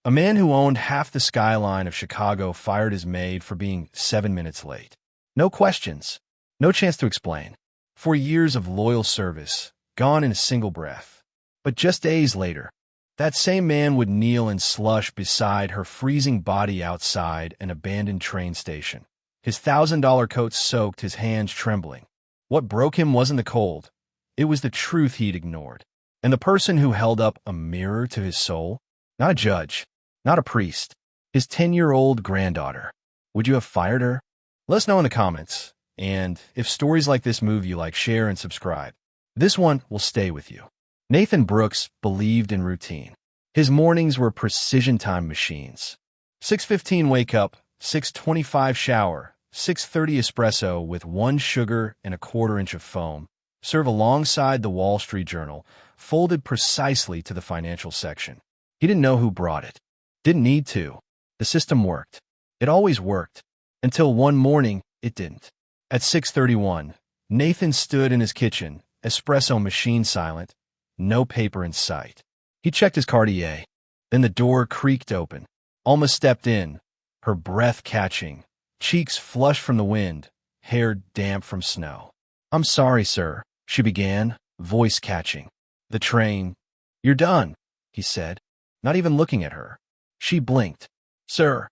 A man who owned half the skyline of Chicago fired his maid for being 7 minutes late. No questions. No chance to explain. 4 years of loyal service, gone in a single breath. But just days later, that same man would kneel in slush beside her freezing body outside an abandoned train station. His $1,000 coat soaked, his hands trembling. What broke him wasn't the cold. It was the truth he'd ignored. And the person who held up a mirror to his soul? Not a judge. Not a priest. His 10-year-old granddaughter. Would you have fired her? Let us know in the comments. And if stories like this move you, like, share, and subscribe. This one will stay with you. Nathan Brooks believed in routine. His mornings were precision time machines. 6:15 wake up, 6:25 shower, 6:30 espresso with 1 sugar and a 1/4 inch of foam. Serve alongside the Wall Street Journal, folded precisely to the financial section. He didn't know who brought it. Didn't need to. The system worked. It always worked. Until one morning, it didn't. At 6:31, Nathan stood in his kitchen, espresso machine silent, no paper in sight. He checked his Cartier. Then the door creaked open. Alma stepped in, her breath catching, cheeks flushed from the wind, hair damp from snow. "I'm sorry, sir," she began, voice catching. "The train." "You're done," he said, not even looking at her. She blinked. "Sir,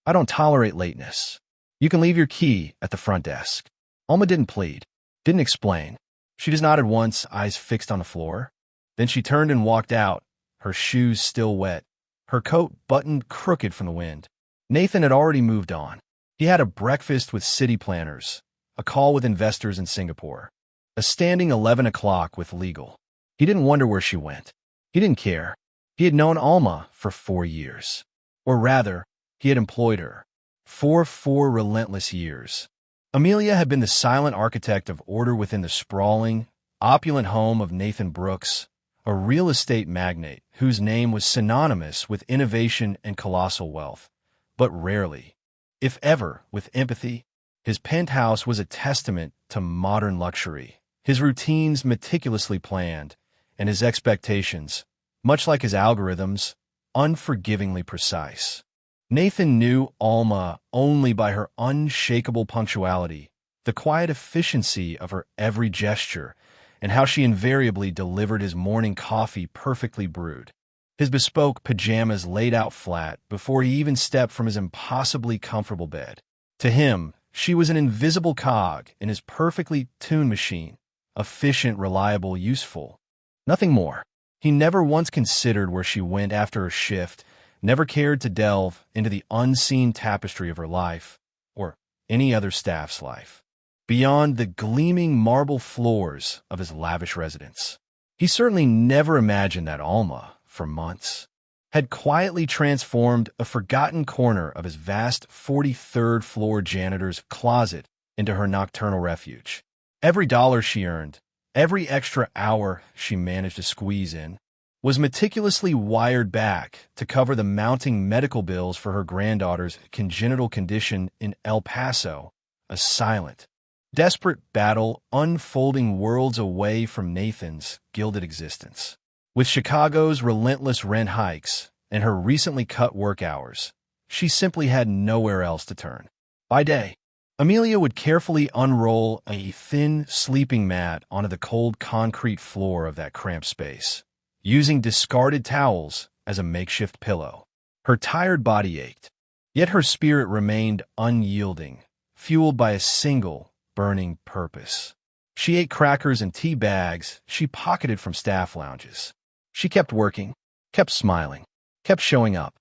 I don't tolerate lateness. You can leave your key at the front desk." Alma didn't plead, didn't explain. She just nodded once, eyes fixed on the floor. Then she turned and walked out, her shoes still wet, her coat buttoned crooked from the wind. Nathan had already moved on. He had a breakfast with city planners, a call with investors in Singapore, a standing 11 o'clock with legal. He didn't wonder where she went. He didn't care. He had known Alma for 4 years. Or rather, he had employed her. For 4 relentless years. Amelia had been the silent architect of order within the sprawling, opulent home of Nathan Brooks, a real estate magnate whose name was synonymous with innovation and colossal wealth, but rarely, if ever, with empathy. His penthouse was a testament to modern luxury, his routines meticulously planned, and his expectations, much like his algorithms, unforgivingly precise. Nathan knew Alma only by her unshakable punctuality, the quiet efficiency of her every gesture, and how she invariably delivered his morning coffee perfectly brewed, his bespoke pajamas laid out flat before he even stepped from his impossibly comfortable bed. To him, she was an invisible cog in his perfectly tuned machine, efficient, reliable, useful. Nothing more. He never once considered where she went after her shift, never cared to delve into the unseen tapestry of her life, or any other staff's life, beyond the gleaming marble floors of his lavish residence. He certainly never imagined that Alma, for months, had quietly transformed a forgotten corner of his vast 43rd floor janitor's closet into her nocturnal refuge. Every dollar she earned, every extra hour she managed to squeeze in, was meticulously wired back to cover the mounting medical bills for her granddaughter's congenital condition in El Paso, a silent, desperate battle unfolding worlds away from Nathan's gilded existence. With Chicago's relentless rent hikes and her recently cut work hours, she simply had nowhere else to turn. By day, Amelia would carefully unroll a thin sleeping mat onto the cold concrete floor of that cramped space, using discarded towels as a makeshift pillow. Her tired body ached, yet her spirit remained unyielding, fueled by a single, burning purpose. She ate crackers and tea bags she pocketed from staff lounges. She kept working, kept smiling, kept showing up,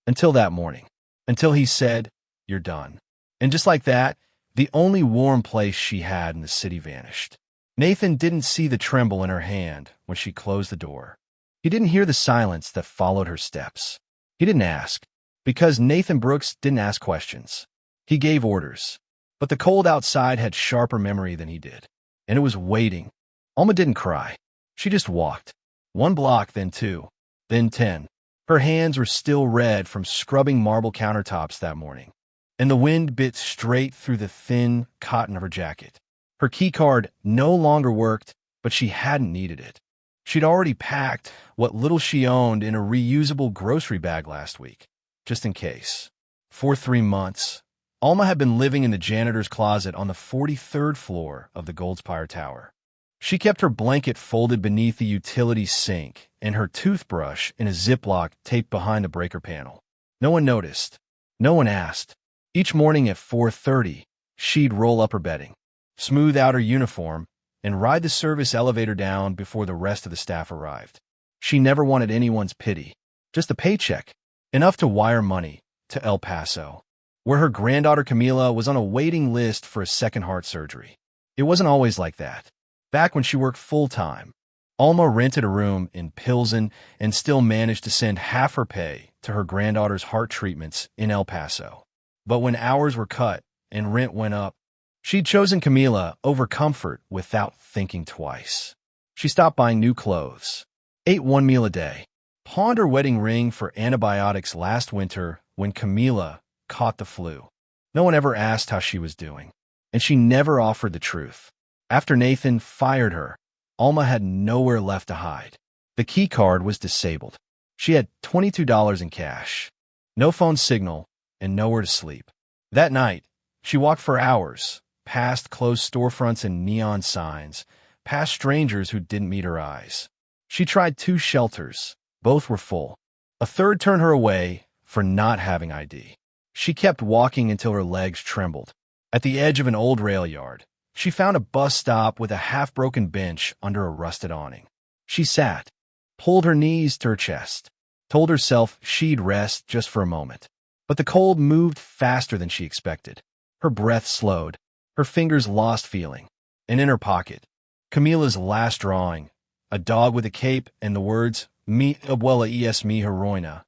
until that morning, until he said, "You're done." And just like that, the only warm place she had in the city vanished. Nathan didn't see the tremble in her hand when she closed the door. He didn't hear the silence that followed her steps. He didn't ask, because Nathan Brooks didn't ask questions. He gave orders. But the cold outside had sharper memory than he did, and it was waiting. Alma didn't cry. She just walked. 1 block, then 2, then 10. Her hands were still red from scrubbing marble countertops that morning, and the wind bit straight through the thin cotton of her jacket. Her keycard no longer worked, but she hadn't needed it. She'd already packed what little she owned in a reusable grocery bag last week, just in case. For 3 months, Alma had been living in the janitor's closet on the 43rd floor of the Goldspire Tower. She kept her blanket folded beneath the utility sink and her toothbrush in a Ziploc taped behind the breaker panel. No one noticed. No one asked. Each morning at 4:30, she'd roll up her bedding, smooth out her uniform, and ride the service elevator down before the rest of the staff arrived. She never wanted anyone's pity, just a paycheck, enough to wire money to El Paso, where her granddaughter Camila was on a waiting list for a second heart surgery. It wasn't always like that. Back when she worked full-time, Alma rented a room in Pilsen and still managed to send half her pay to her granddaughter's heart treatments in El Paso. But when hours were cut and rent went up, she'd chosen Camila over comfort without thinking twice. She stopped buying new clothes, ate one meal a day, pawned her wedding ring for antibiotics last winter when Camila caught the flu. No one ever asked how she was doing, and she never offered the truth. After Nathan fired her, Alma had nowhere left to hide. The key card was disabled. She had $22 in cash, no phone signal, and nowhere to sleep. That night, she walked for hours, past closed storefronts and neon signs, past strangers who didn't meet her eyes. She tried 2 shelters. Both were full. A third turned her away for not having ID. She kept walking until her legs trembled. At the edge of an old rail yard, she found a bus stop with a half-broken bench under a rusted awning. She sat, pulled her knees to her chest, told herself she'd rest just for a moment. But the cold moved faster than she expected. Her breath slowed, her fingers lost feeling, and in her pocket, Camila's last drawing, a dog with a cape and the words, Mi abuela es mi heroína,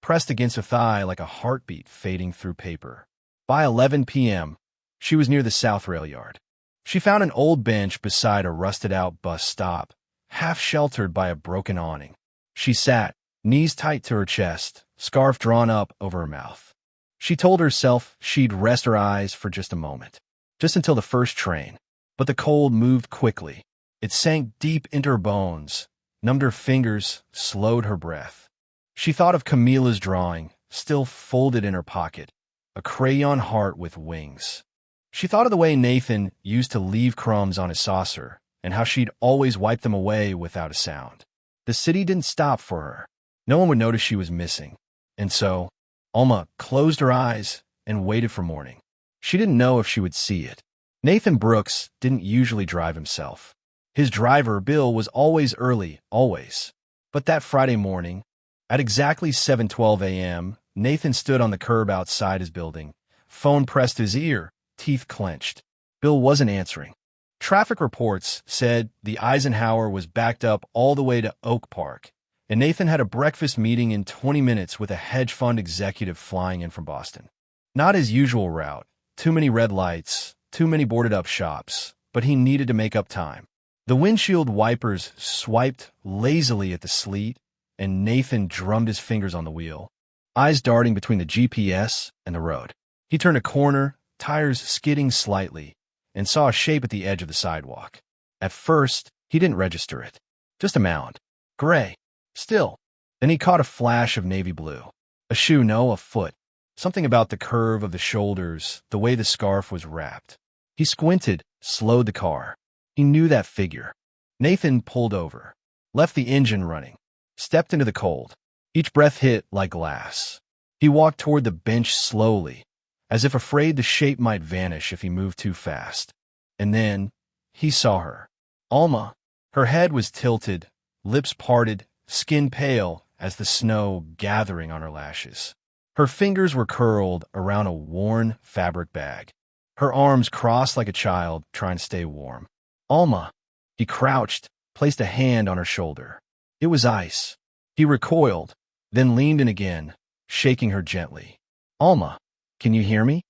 pressed against her thigh like a heartbeat fading through paper. By 11 p.m., she was near the South Rail Yard. She found an old bench beside a rusted-out bus stop, half sheltered by a broken awning. She sat, knees tight to her chest, scarf drawn up over her mouth. She told herself she'd rest her eyes for just a moment, just until the first train. But the cold moved quickly. It sank deep into her bones, numbed her fingers, slowed her breath. She thought of Camila's drawing, still folded in her pocket, a crayon heart with wings. She thought of the way Nathan used to leave crumbs on his saucer, and how she'd always wipe them away without a sound. The city didn't stop for her. No one would notice she was missing. And so, Alma closed her eyes and waited for morning. She didn't know if she would see it. Nathan Brooks didn't usually drive himself. His driver, Bill, was always early, always. But that Friday morning, at exactly 7:12 a.m., Nathan stood on the curb outside his building, phone pressed to his ear, teeth clenched. Bill wasn't answering. Traffic reports said the Eisenhower was backed up all the way to Oak Park, and Nathan had a breakfast meeting in 20 minutes with a hedge fund executive flying in from Boston. Not his usual route, too many red lights, too many boarded-up shops, but he needed to make up time. The windshield wipers swiped lazily at the sleet, and Nathan drummed his fingers on the wheel, eyes darting between the GPS and the road. He turned a corner, tires skidding slightly, and saw a shape at the edge of the sidewalk. At first, he didn't register it. Just a mound. Gray. Still. Then he caught a flash of navy blue. A shoe, no, a foot. Something about the curve of the shoulders, the way the scarf was wrapped. He squinted, slowed the car. He knew that figure. Nathan pulled over, left the engine running, stepped into the cold. Each breath hit like glass. He walked toward the bench slowly, as if afraid the shape might vanish if he moved too fast. And then, he saw her. Alma. Her head was tilted, lips parted, skin pale as the snow gathering on her lashes. Her fingers were curled around a worn fabric bag. Her arms crossed like a child trying to stay warm. Alma. He crouched, placed a hand on her shoulder. It was ice. He recoiled, then leaned in again, shaking her gently. Alma. Can you hear me?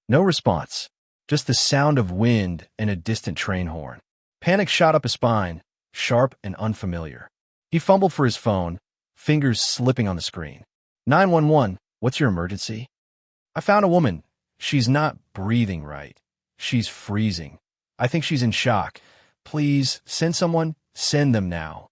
No response, just the sound of wind and a distant train horn. Panic shot up his spine, sharp and unfamiliar. He fumbled for his phone, fingers slipping on the screen. 911, what's your emergency? I found a woman. She's not breathing right. She's freezing. I think she's in shock. Please, send someone. Send them now.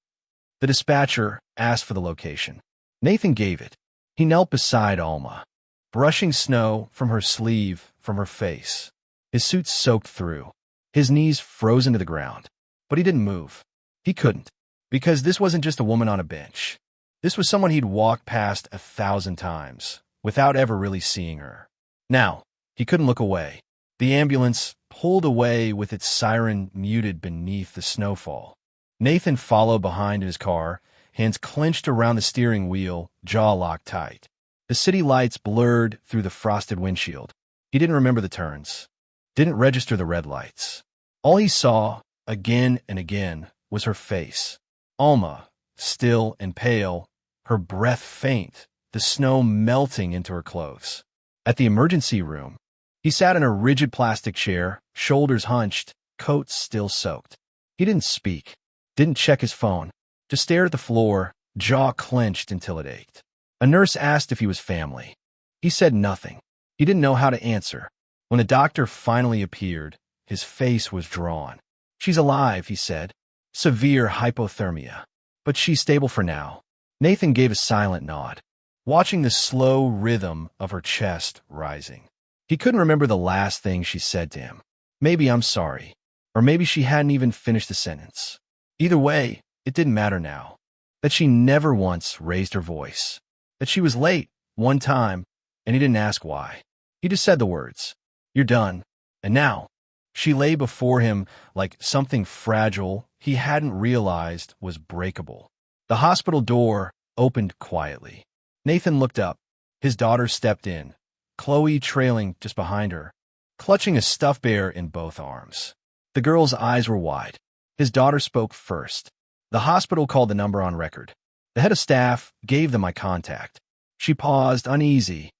The dispatcher asked for the location. Nathan gave it. He knelt beside Alma, brushing snow from her sleeve, from her face. His suit soaked through, his knees frozen to the ground. But he didn't move. He couldn't, because this wasn't just a woman on a bench. This was someone he'd walked past 1,000 times, without ever really seeing her. Now, he couldn't look away. The ambulance pulled away with its siren muted beneath the snowfall. Nathan followed behind in his car, hands clenched around the steering wheel, jaw locked tight. The city lights blurred through the frosted windshield. He didn't remember the turns, didn't register the red lights. All he saw, again and again, was her face. Alma, still and pale, her breath faint, the snow melting into her clothes. At the emergency room, he sat in a rigid plastic chair, shoulders hunched, coat still soaked. He didn't speak, didn't check his phone, just stared at the floor, jaw clenched until it ached. A nurse asked if he was family. He said nothing. He didn't know how to answer. When the doctor finally appeared, his face was drawn. "She's alive," he said. "Severe hypothermia. But she's stable for now." Nathan gave a silent nod, watching the slow rhythm of her chest rising. He couldn't remember the last thing she said to him. Maybe "I'm sorry," or maybe she hadn't even finished the sentence. Either way, it didn't matter now. That she never once raised her voice. That she was late, one time, and he didn't ask why. He just said the words, "You're done." And now, she lay before him like something fragile he hadn't realized was breakable. The hospital door opened quietly. Nathan looked up. His daughter stepped in, Chloe trailing just behind her, clutching a stuffed bear in both arms. The girl's eyes were wide. His daughter spoke first. The hospital called the number on record. The head of staff gave them my contact. She paused, uneasy.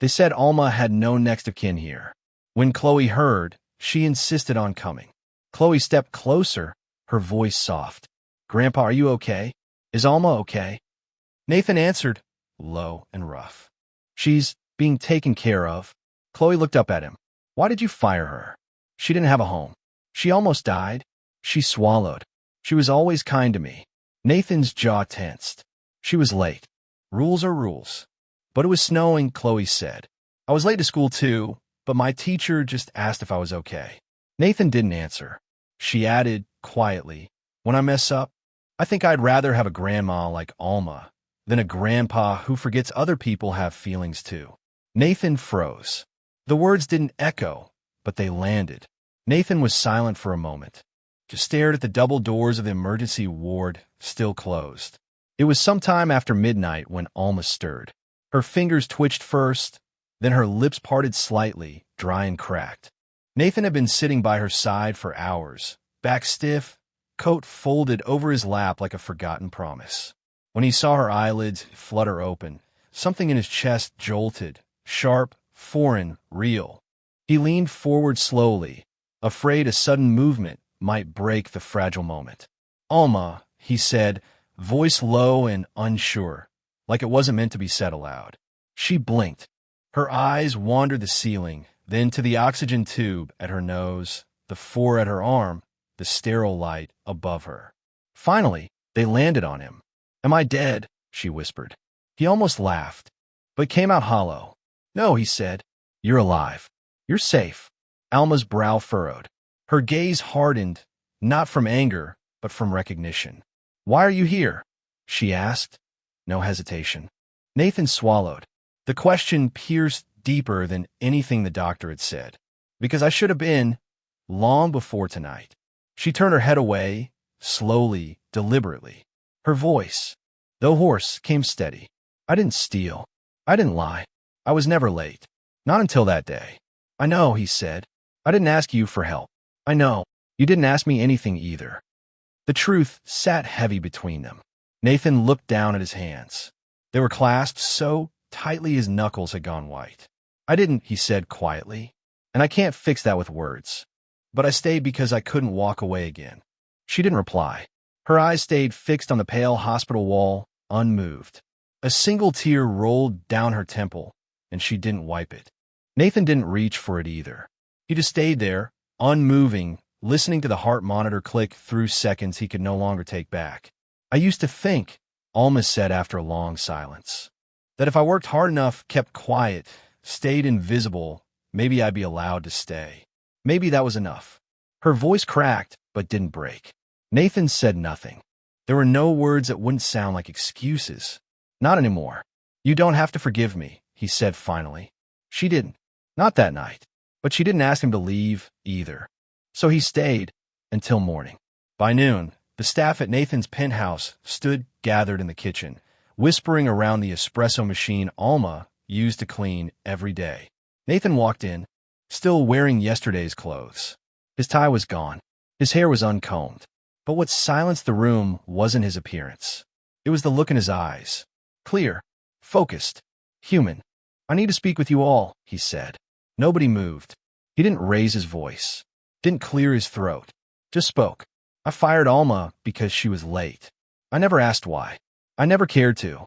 They said Alma had no next of kin here. When Chloe heard, she insisted on coming. Chloe stepped closer, her voice soft. "Grandpa, are you okay? Is Alma okay?" Nathan answered, low and rough. "She's being taken care of." Chloe looked up at him. "Why did you fire her? She didn't have a home. She almost died." She swallowed. "She was always kind to me." Nathan's jaw tensed. "She was late. Rules are rules." "But it was snowing," Chloe said. "I was late to school too, but my teacher just asked if I was okay." Nathan didn't answer. She added, quietly, "When I mess up, I think I'd rather have a grandma like Alma than a grandpa who forgets other people have feelings too." Nathan froze. The words didn't echo, but they landed. Nathan was silent for a moment, just stared at the double doors of the emergency ward, still closed. It was sometime after midnight when Alma stirred. Her fingers twitched first, then her lips parted slightly, dry and cracked. Nathan had been sitting by her side for hours, back stiff, coat folded over his lap like a forgotten promise. When he saw her eyelids flutter open, something in his chest jolted, sharp, foreign, real. He leaned forward slowly, afraid a sudden movement might break the fragile moment. "Alma," he said, voice low and unsure, like it wasn't meant to be said aloud. She blinked. Her eyes wandered the ceiling, then to the oxygen tube at her nose, the 4 at her arm, the sterile light above her. Finally, they landed on him. "Am I dead?" she whispered. He almost laughed, but came out hollow. "No," he said. "You're alive. You're safe." Alma's brow furrowed. Her gaze hardened, not from anger, but from recognition. "Why are you here?" she asked. No hesitation. Nathan swallowed. The question pierced deeper than anything the doctor had said. "Because I should have been, long before tonight." She turned her head away, slowly, deliberately. Her voice, though hoarse, came steady. "I didn't steal. I didn't lie. I was never late. Not until that day." "I know," he said. "I didn't ask you for help. I know. You didn't ask me anything either." The truth sat heavy between them. Nathan looked down at his hands. They were clasped so tightly his knuckles had gone white. "I didn't," he said quietly, "and I can't fix that with words. But I stayed because I couldn't walk away again." She didn't reply. Her eyes stayed fixed on the pale hospital wall, unmoved. A single tear rolled down her temple, and she didn't wipe it. Nathan didn't reach for it either. He just stayed there, unmoving, listening to the heart monitor click through seconds he could no longer take back. I used to think, Alma said after a long silence, that if I worked hard enough, kept quiet, stayed invisible, maybe I'd be allowed to stay. Maybe that was enough. Her voice cracked, but didn't break. Nathan said nothing. There were no words that wouldn't sound like excuses. Not anymore. You don't have to forgive me, he said finally. She didn't. Not that night. But she didn't ask him to leave, either. So he stayed until morning. By noon, the staff at Nathan's penthouse stood gathered in the kitchen, whispering around the espresso machine Alma used to clean every day. Nathan walked in, still wearing yesterday's clothes. His tie was gone. His hair was uncombed. But what silenced the room wasn't his appearance. It was the look in his eyes. Clear, focused, human. I need to speak with you all, he said. Nobody moved. He didn't raise his voice, didn't clear his throat, just spoke. I fired Alma because she was late. I never asked why. I never cared to.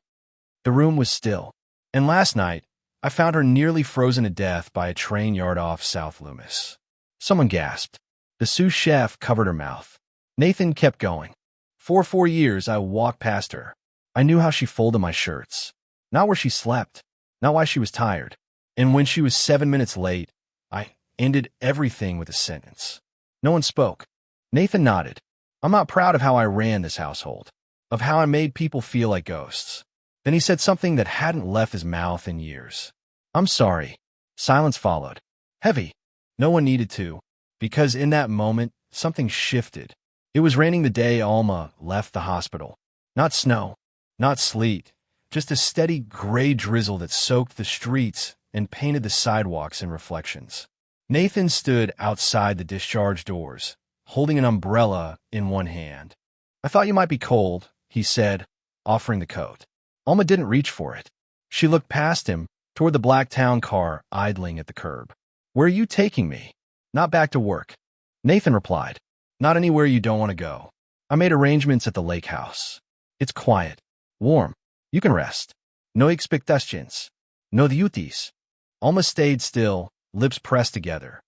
The room was still. And last night, I found her nearly frozen to death by a train yard off South Loomis. Someone gasped. The sous chef covered her mouth. Nathan kept going. For 4 years, I walked past her. I knew how she folded my shirts. Not where she slept, not why she was tired. And when she was 7 minutes late, I ended everything with a sentence. No one spoke. Nathan nodded. I'm not proud of how I ran this household, of how I made people feel like ghosts. Then he said something that hadn't left his mouth in years. I'm sorry. Silence followed. Heavy. No one needed to, because in that moment, something shifted. It was raining the day Alma left the hospital. Not snow, not sleet, just a steady gray drizzle that soaked the streets and painted the sidewalks in reflections. Nathan stood outside the discharge doors, holding an umbrella in one hand. I thought you might be cold, he said, offering the coat. Alma didn't reach for it. She looked past him, toward the black town car idling at the curb. Where are you taking me? Not back to work. Nathan replied. Not anywhere you don't want to go. I made arrangements at the lake house. It's quiet, warm. You can rest. No expectations. No duties. Alma stayed still, lips pressed together.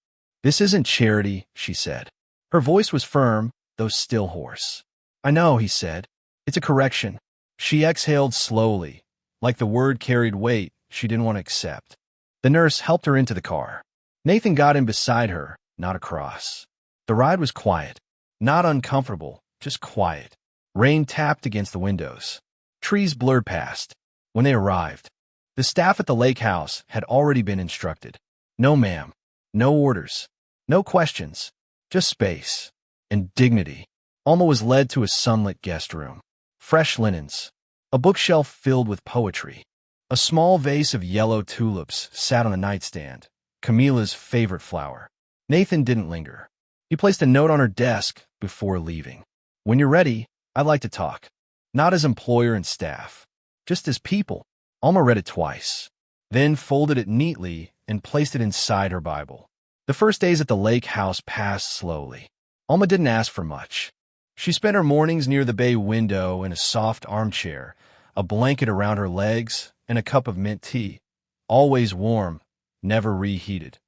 This isn't charity, she said. Her voice was firm, though still hoarse. I know, he said. It's a correction. She exhaled slowly, like the word carried weight she didn't want to accept. The nurse helped her into the car. Nathan got in beside her, not across. The ride was quiet. Not uncomfortable, just quiet. Rain tapped against the windows. Trees blurred past. When they arrived, the staff at the lake house had already been instructed. No ma'am. No orders. No questions. Just space. And dignity. Alma was led to a sunlit guest room. Fresh linens. A bookshelf filled with poetry. A small vase of yellow tulips sat on the nightstand, Camila's favorite flower. Nathan didn't linger. He placed a note on her desk before leaving. When you're ready, I'd like to talk. Not as employer and staff, just as people. Alma read it twice, then folded it neatly and placed it inside her Bible. The first days at the lake house passed slowly. Alma didn't ask for much. She spent her mornings near the bay window in a soft armchair, a blanket around her legs, and a cup of mint tea, always warm, never reheated,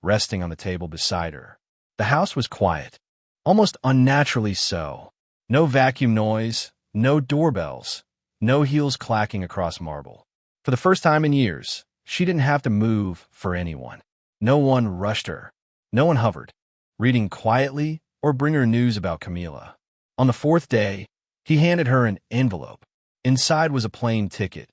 resting on the table beside her. The house was quiet, almost unnaturally so. No vacuum noise, no doorbells, no heels clacking across marble. For the first time in years, she didn't have to move for anyone. No one rushed her. No one hovered, reading quietly or bring her news about Camila. On the 4th day, he handed her an envelope. Inside was a plane ticket.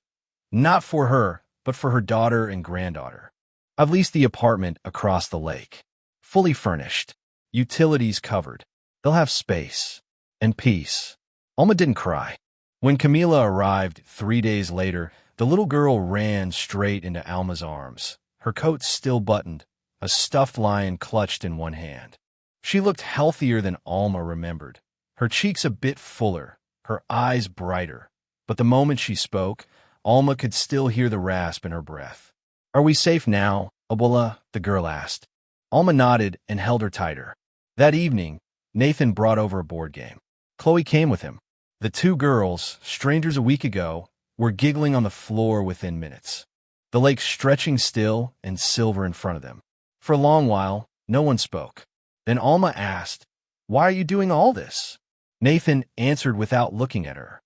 Not for her, but for her daughter and granddaughter. I've leased the apartment across the lake. Fully furnished. Utilities covered. They'll have space. And peace. Alma didn't cry. When Camila arrived 3 days later, the little girl ran straight into Alma's arms, her coat still buttoned, a stuffed lion clutched in one hand. She looked healthier than Alma remembered, her cheeks a bit fuller, her eyes brighter. But the moment she spoke, Alma could still hear the rasp in her breath. Are we safe now, Abuela? The girl asked. Alma nodded and held her tighter. That evening, Nathan brought over a board game. Chloe came with him. The 2 girls, strangers a week ago, were giggling on the floor within minutes. The lake stretching still and silver in front of them. For a long while, no one spoke. Then Alma asked, Why are you doing all this? Nathan answered without looking at her.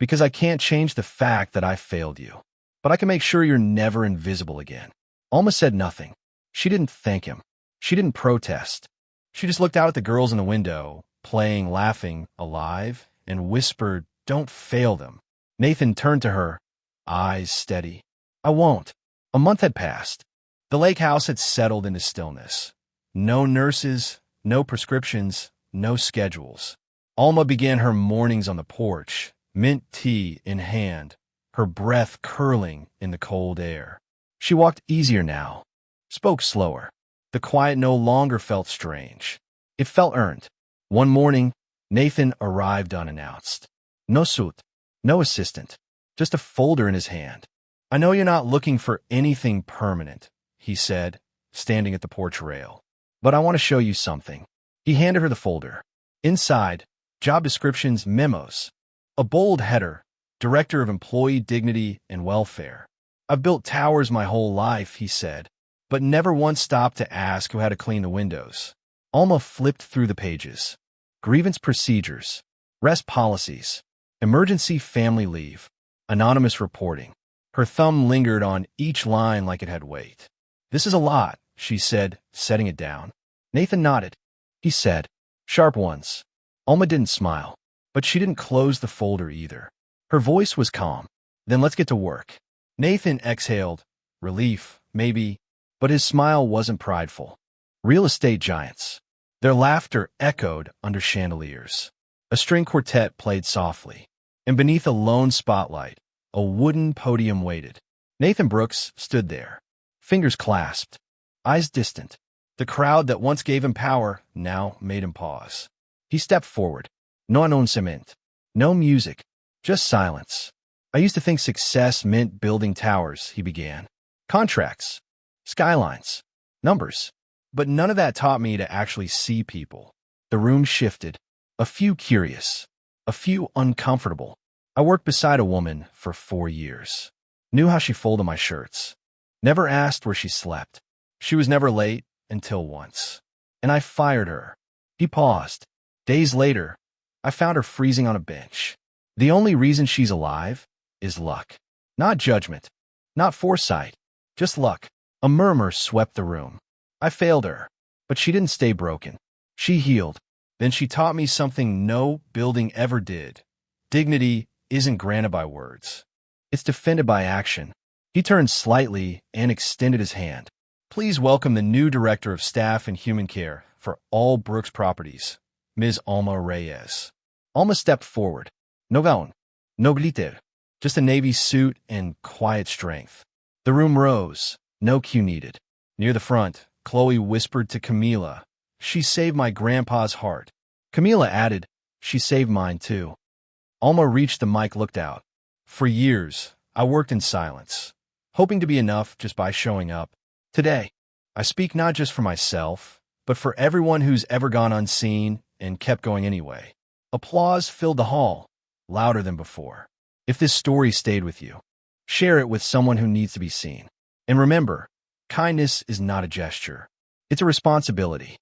Because I can't change the fact that I failed you. But I can make sure you're never invisible again. Alma said nothing. She didn't thank him. She didn't protest. She just looked out at the girls in the window, playing, laughing, alive, and whispered, "Don't fail them." Nathan turned to her, eyes steady. "I won't." A month had passed. The lake house had settled into stillness. No nurses, no prescriptions, no schedules. Alma began her mornings on the porch, mint tea in hand, her breath curling in the cold air. She walked easier now, spoke slower. The quiet no longer felt strange. It felt earned. One morning, Nathan arrived unannounced. No suit, no assistant, just a folder in his hand. "I know you're not looking for anything permanent," he said, standing at the porch rail. "But I want to show you something." He handed her the folder. Inside, job descriptions, memos. A bold header, Director of Employee Dignity and Welfare. "I've built towers my whole life," he said, but never once stopped to ask who had to clean the windows. Alma flipped through the pages. Grievance procedures, rest policies, emergency family leave, anonymous reporting. Her thumb lingered on each line like it had weight. "This is a lot," she said, setting it down. Nathan nodded. He said, "Sharp ones." Alma didn't smile, but she didn't close the folder either. Her voice was calm. "Then let's get to work." Nathan exhaled, relief, maybe, but his smile wasn't prideful. Real estate giants. Their laughter echoed under chandeliers. A string quartet played softly, and beneath a lone spotlight, a wooden podium waited. Nathan Brooks stood there, fingers clasped, eyes distant. The crowd that once gave him power now made him pause. He stepped forward. No announcement, no music, just silence. "I used to think success meant building towers," he began. "Contracts, skylines, numbers. But none of that taught me to actually see people." The room shifted. A few curious, a few uncomfortable. "I worked beside a woman for 4 years. Knew how she folded my shirts. Never asked where she slept. She was never late until once. And I fired her." He paused. "Days later, I found her freezing on a bench. The only reason she's alive is luck. Not judgment, not foresight, just luck." A murmur swept the room. "I failed her, but she didn't stay broken. She healed. Then she taught me something no building ever did. Dignity isn't granted by words. It's defended by action." He turned slightly and extended his hand. "Please welcome the new Director of Staff and Human Care for all Brooks Properties, Ms. Alma Reyes." Alma stepped forward. No gown, no glitter, just a navy suit and quiet strength. The room rose. No cue needed. Near the front, Chloe whispered to Camila, "She saved my grandpa's heart." Camila added, "She saved mine too." Alma reached the mic, looked out. "For years, I worked in silence, hoping to be enough just by showing up. Today, I speak not just for myself, but for everyone who's ever gone unseen and kept going anyway." Applause filled the hall, louder than before. If this story stayed with you, share it with someone who needs to be seen. And remember, kindness is not a gesture. It's a responsibility.